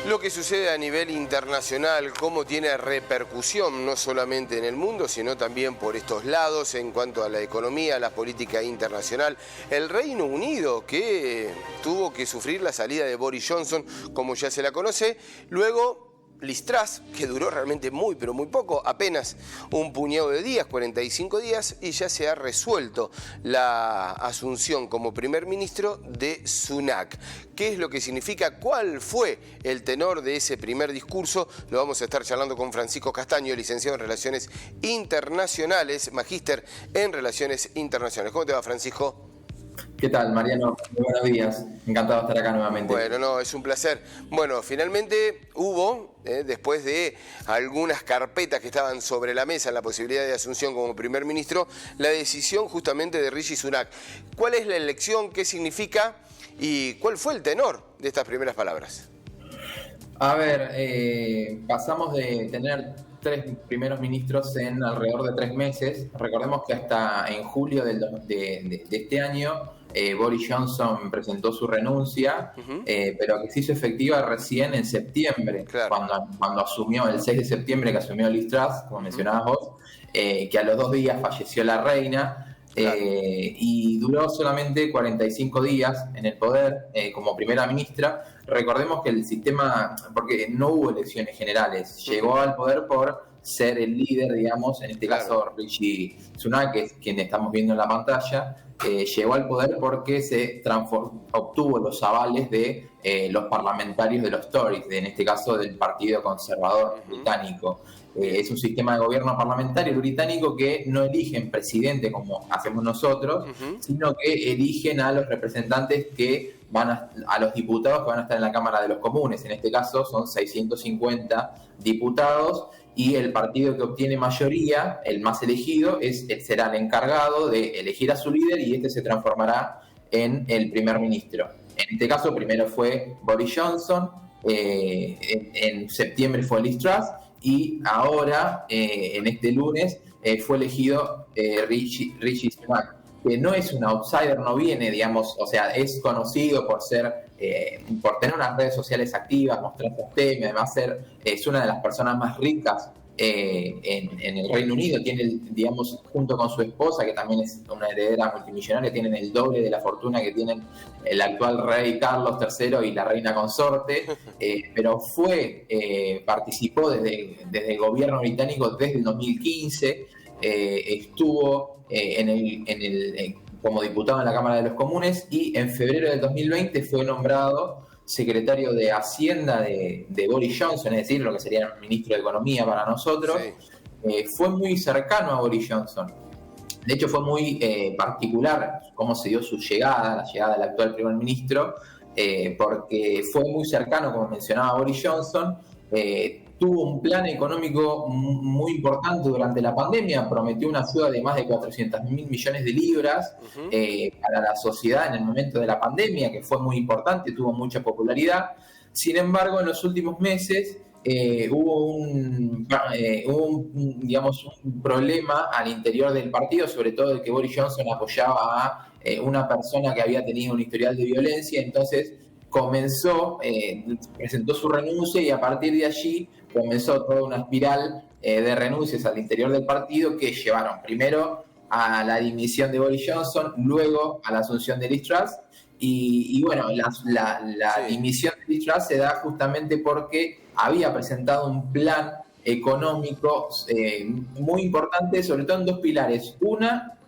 Lo que sucede a nivel internacional, cómo tiene repercusión no solamente en el mundo, sino también por estos lados en cuanto a la economía, la política internacional. El Reino Unido, que tuvo que sufrir la salida de Boris Johnson, como ya se la conoce, luego Liz Truss, que duró realmente muy, pero muy poco, apenas un puñado de días, 45 días, y ya se ha resuelto la asunción como primer ministro de Sunak. ¿Qué es lo que significa? ¿Cuál fue el tenor de ese primer discurso? Lo vamos a estar charlando con Francisco Castaño, licenciado en Relaciones Internacionales, magíster en Relaciones Internacionales. ¿Cómo te va, Francisco? ¿Qué tal, Mariano? Muy buenos días. Encantado de estar acá nuevamente. Bueno, no, es un placer. Bueno, finalmente hubo, después de algunas carpetas que estaban sobre la mesa en la posibilidad de asunción como primer ministro, la decisión justamente de Rishi Sunak. ¿Cuál es la elección? ¿Qué significa? ¿Y cuál fue el tenor de estas primeras palabras? A ver, pasamos de tener 3 primeros ministros en alrededor de 3 meses. Recordemos que hasta en julio de este año Boris Johnson presentó su renuncia, pero que se hizo efectiva recién en septiembre, claro, cuando asumió, el 6 de septiembre que asumió Liz Truss, como mencionabas vos, que a los 2 días falleció la reina. Claro. Y duró solamente 45 días en el poder como primera ministra. Recordemos que el sistema, porque no hubo elecciones generales, llegó al poder por ser el líder, digamos, en este caso Rishi Sunak, que es quien estamos viendo en la pantalla, llegó al poder porque obtuvo los avales de los parlamentarios de los Tories, en este caso del Partido Conservador británico. Es un sistema de gobierno parlamentario británico que no eligen presidente como hacemos nosotros, sino que eligen a los representantes que van a los diputados que van a estar en la Cámara de los Comunes. En este caso son 650 diputados y el partido que obtiene mayoría, el más elegido, será el encargado de elegir a su líder y este se transformará en el primer ministro. En este caso primero fue Boris Johnson, en septiembre fue Liz Truss, y ahora, en este lunes, fue elegido Rishi Sunak, que no es un outsider, no viene, digamos, o sea, es conocido por tener unas redes sociales activas, mostrar sus temas, además es una de las personas más ricas en el Reino Unido. Tiene, digamos, junto con su esposa, que también es una heredera multimillonaria, tienen el doble de la fortuna que tienen el actual rey Carlos III y la reina consorte, pero participó desde el gobierno británico desde el 2015, estuvo como diputado en la Cámara de los Comunes y en febrero del 2020 fue nombrado secretario de Hacienda de Boris Johnson, es decir, lo que sería el ministro de Economía para nosotros. Sí. Fue muy cercano a Boris Johnson. De hecho, fue muy particular cómo se dio su llegada, la llegada del actual primer ministro, porque fue muy cercano, como mencionaba Boris Johnson. Tuvo un plan económico muy importante durante la pandemia, prometió una ayuda de más de 400.000 millones de libras para la sociedad en el momento de la pandemia, que fue muy importante, tuvo mucha popularidad. Sin embargo, en los últimos meses hubo un problema al interior del partido, sobre todo de que Boris Johnson apoyaba a una persona que había tenido un historial de violencia. Entonces presentó su renuncia y a partir de allí comenzó toda una espiral de renuncias al interior del partido que llevaron primero a la dimisión de Boris Johnson, luego a la asunción de Liz Truss. Y bueno, la dimisión de Liz Truss se da justamente porque había presentado un plan económico muy importante, sobre todo en 2 pilares. Una,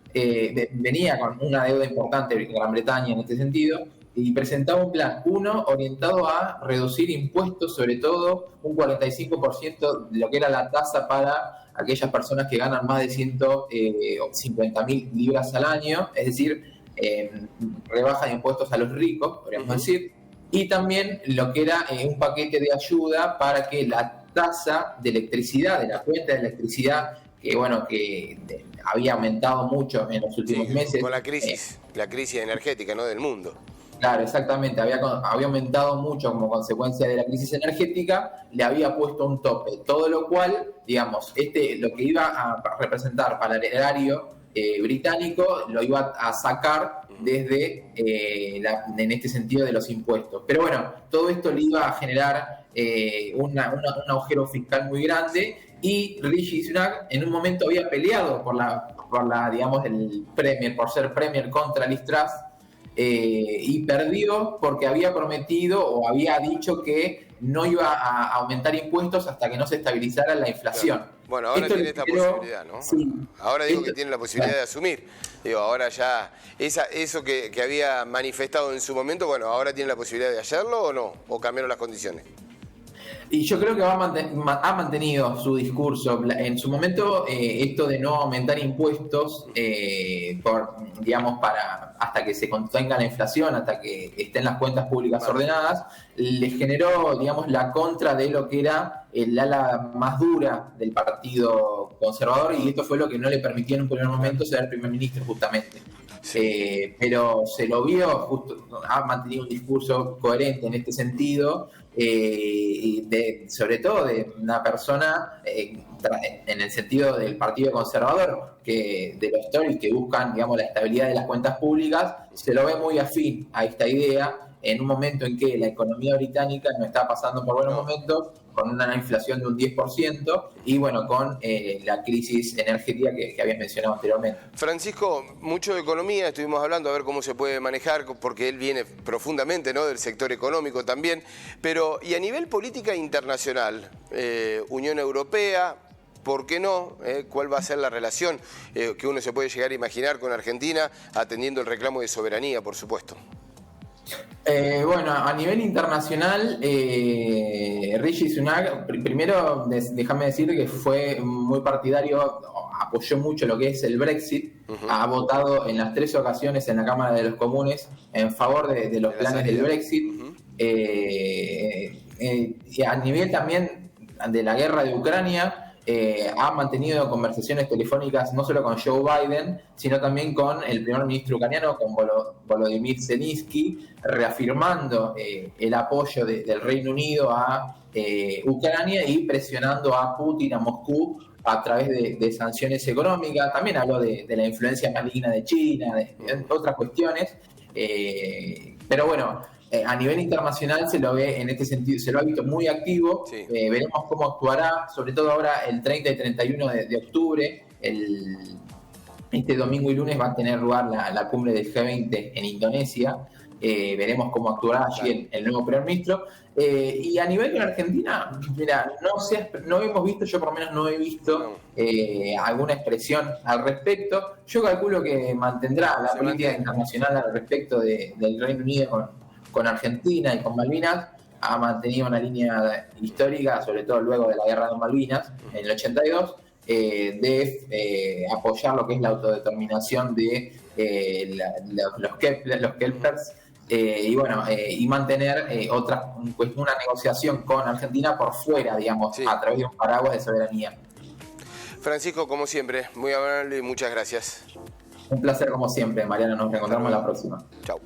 venía con una deuda importante en Gran Bretaña en este sentido, y presentaba un plan, orientado a reducir impuestos, sobre todo un 45% de lo que era la tasa para aquellas personas que ganan más de 150.000 libras al año, es decir, rebaja de impuestos a los ricos, podríamos decir, y también lo que era un paquete de ayuda para que la tasa de electricidad, de la cuenta de electricidad, que había aumentado mucho en los últimos meses. Con la crisis energética, ¿no?, del mundo. Claro, exactamente. Había aumentado mucho como consecuencia de la crisis energética, le había puesto un tope. Todo lo cual, digamos, lo que iba a representar para el erario británico, lo iba a sacar desde, en este sentido, de los impuestos. Pero bueno, todo esto le iba a generar un agujero fiscal muy grande, y Rishi Sunak en un momento había peleado por la digamos, el Premier, por ser Premier contra Liz Truss, y perdió porque había prometido o había dicho que no iba a aumentar impuestos hasta que no se estabilizara la inflación. Claro. Bueno, ahora tiene esta posibilidad, ¿no? Sí. Ahora digo que tiene la posibilidad de asumir. Digo, ahora ya, eso que había manifestado en su momento, bueno, ahora tiene la posibilidad de hacerlo o no, o cambiaron las condiciones. Y yo creo que ha mantenido su discurso. En su momento, esto de no aumentar impuestos, hasta que se contenga la inflación, hasta que estén las cuentas públicas ordenadas, le generó, digamos, la contra de lo que era el ala más dura del Partido Conservador, y esto fue lo que no le permitió en un primer momento ser primer ministro, justamente. Sí. Pero se lo vio, ha mantenido un discurso coherente en este sentido, sobre todo de una persona en el sentido del Partido Conservador, de los Tories, que buscan, digamos, la estabilidad de las cuentas públicas. Se lo ve muy afín a esta idea en un momento en que la economía británica no está pasando por buenos momentos, con una inflación de un 10%, y bueno, con la crisis energética que habías mencionado anteriormente. Francisco, mucho de economía, estuvimos hablando a ver cómo se puede manejar, porque él viene profundamente, ¿no?, del sector económico también, pero y a nivel política internacional, Unión Europea, ¿por qué no? ¿Cuál va a ser la relación que uno se puede llegar a imaginar con Argentina, atendiendo el reclamo de soberanía, por supuesto? Bueno, a nivel internacional, Rishi Sunak, primero déjame decir que fue muy partidario, apoyó mucho lo que es el Brexit, ha votado en las 3 ocasiones en la Cámara de los Comunes en favor de los planes del Brexit, y a nivel también de la guerra de Ucrania, ha mantenido conversaciones telefónicas no solo con Joe Biden, sino también con el primer ministro ucraniano, con Volodymyr Zelensky, reafirmando el apoyo del Reino Unido a Ucrania y presionando a Putin, a Moscú, a través de sanciones económicas. También habló de la influencia maligna de China, de otras cuestiones. Pero bueno, a nivel internacional se lo ve en este sentido, se lo ha visto muy activo. Sí. Veremos cómo actuará, sobre todo ahora el 30 y 31 de octubre. Este domingo y lunes va a tener lugar la cumbre del G20 en Indonesia. Veremos cómo actuará allí el nuevo primer ministro. Y a nivel de Argentina, mira, no hemos visto, yo por lo menos no he visto alguna expresión al respecto. Yo calculo que mantendrá la política internacional al respecto del Reino Unido con Argentina y con Malvinas. Ha mantenido una línea histórica, sobre todo luego de la guerra de Malvinas en el 82, de apoyar lo que es la autodeterminación de los Kelpers, y bueno, y mantener una negociación con Argentina por fuera, digamos, a través de un paraguas de soberanía. Francisco, como siempre, muy amable y muchas gracias. Un placer como siempre, Mariano. Nos reencontramos la próxima. Chau.